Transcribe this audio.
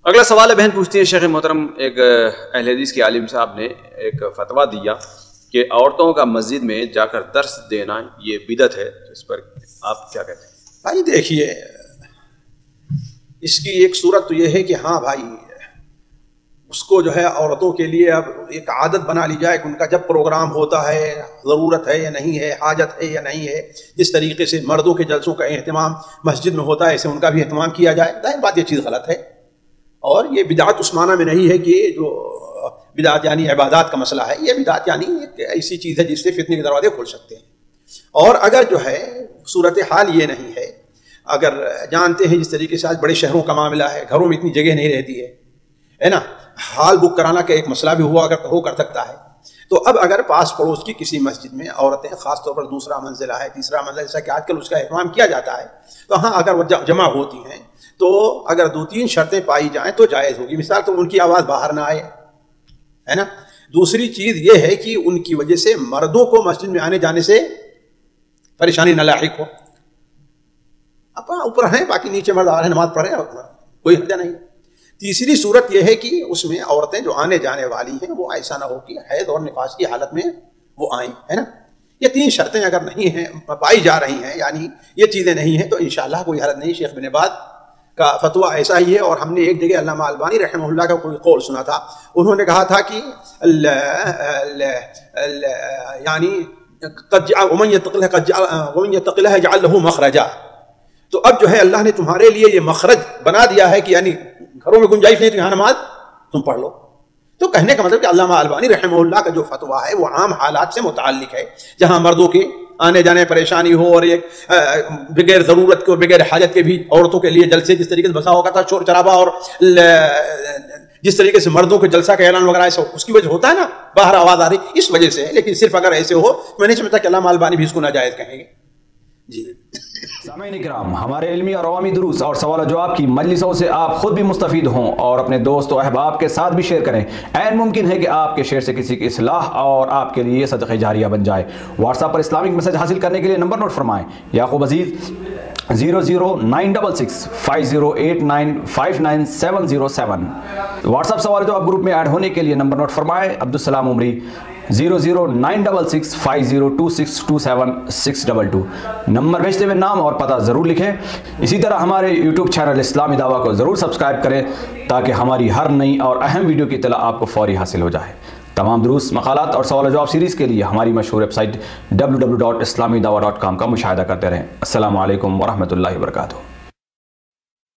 اگلا سوال ہے، بہن پوچھتی ہے شیخ محترم ایک اہل حدیث کے عالم صاحب نے ایک فتویٰ دیا کہ عورتوں کا مسجد میں جا کر درس دینا یہ بدعت ہے، اس پر آپ کیا کہتے ہیں؟ بھائی دیکھیے، اس کی ایک صورت تو یہ ہے کہ ہاں بھائی اس کو جو ہے عورتوں کے لیے اب ایک عادت بنا لی جائے کہ ان کا جب پروگرام ہوتا ہے، ضرورت ہے یا نہیں ہے، حاجت ہے یا نہیں ہے، جس طریقے سے مردوں کے جلسوں کا اہتمام مسجد میں ہوتا ہے ایسے ان کا بھی اہتمام کیا جائے. ظاہر بات یہ چیز غلط ہے، اور یہ بدعت اس معنی میں نہیں ہے کہ جو بدعت یعنی عبادات کا مسئلہ ہے، یہ بدعت یعنی ایک ایسی چیز ہے جس سے فتنے کے دروازے کھل سکتے ہیں. اور اگر جو ہے صورتحال یہ نہیں ہے، اگر جانتے ہیں جس طریقے سے آج بڑے شہروں کا معاملہ ہے، گھروں میں اتنی جگہ نہیں رہتی ہے نا، ہال بک کرانا کا ایک مسئلہ بھی ہو کر سکتا ہے. تو اب اگر پاس پڑوس کی کسی مسجد میں عورتیں، خاص طور پر دوسرا منزلہ ہے، تیسرا منزلہ، جیسا کہ آج کل اس کا اہتمام کیا جاتا ہے، تو ہاں اگر وہ جمع ہوتی ہیں تو اگر 2-3 شرطیں پائی جائیں تو جائز ہوگی. مثال تو ان کی آواز باہر نہ آئے، ہے نا. دوسری چیز یہ ہے کہ ان کی وجہ سے مردوں کو مسجد میں آنے جانے سے پریشانی نہ لاحق ہو. اپنا اوپر ہیں، باقی نیچے مرد آ رہے ہیں، نماز پڑھ رہے ہیں، کوئی حرج نہیں. تیسری صورت یہ ہے کہ اس میں عورتیں جو آنے جانے والی ہیں وہ ایسا نہ ہو کہ حیض اور نفاس کی حالت میں وہ آئیں، ہے نا. یہ 3 شرطیں اگر نہیں ہیں، پائی جا رہی ہیں، یعنی یہ چیزیں نہیں ہیں، تو انشاءاللہ کوئی حرج نہیں. شیخ بن باز کا فتویٰ ایسا ہی ہے. اور ہم نے ایک جگہ علامہ البانی رحمہ اللہ کا کوئی قول سنا تھا، انہوں نے کہا تھا کہ یعنی ومن يتق الله يجعل له مخرجا. تو اب جو ہے اللہ نے تمہارے لیے یہ مخرج بنا دیا ہے کہ یعنی گھروں میں گنجائش نہیں تو یہاں نماز تم پڑھ لو. تو کہنے کا مطلب کہ علامہ البانی رحمہ اللہ کا جو فتویٰ ہے وہ عام حالات سے متعلق ہے، جہاں مردوں کے آنے جانے پریشانی ہو، اور ایک بغیر ضرورت کے اور بغیر حاجت کے بھی عورتوں کے لیے جلسے، جس طریقے سے بسا ہوگا تھا شور شرابہ، اور جس طریقے سے مردوں کے جلسہ کا اعلان وغیرہ ایسا اس کی وجہ ہوتا ہے نا، باہر آواز آ رہی، اس وجہ سے. لیکن صرف اگر ایسے ہو میں نہیں سمجھتا کہ علامہ البانی بھی اس کو ناجائز کہیں گے. جی سامعین اکرام، ہمارے علمی اور عوامی دروس اور سوال و جواب کی مجلسوں سے آپ خود بھی مستفید ہوں اور اپنے دوست و احباب کے ساتھ بھی شیئر کریں. عین ممکن ہے کہ آپ کے شیئر سے کسی کی اصلاح اور آپ کے لیے صدقہ جاریہ بن جائے. واٹس ایپ پر اسلامک میسج حاصل کرنے کے لیے نمبر نوٹ فرمائیں: یعقوب عزیز 00966 5089 59707. واٹس ایپ سوال جواب گروپ میں ایڈ ہونے کے لیے نمبر نوٹ فرمائیں: عبدالسلام عمری 00966 502627 622. نمبر بھیجتے ہوئے نام اور پتہ ضرور لکھیں. اسی طرح ہمارے یوٹیوب چینل اسلامی دعویٰ کو ضرور سبسکرائب کریں تاکہ ہماری ہر نئی اور اہم ویڈیو کی اطلاع آپ کو فوری حاصل ہو جائے. تمام دروس، مقالات اور سوال و جواب سیریز کے لیے ہماری مشہور ویب سائٹ www.islamidawah.com کا مشاہدہ کرتے رہیں. السلام علیکم ورحمۃ اللہ وبرکاتہ.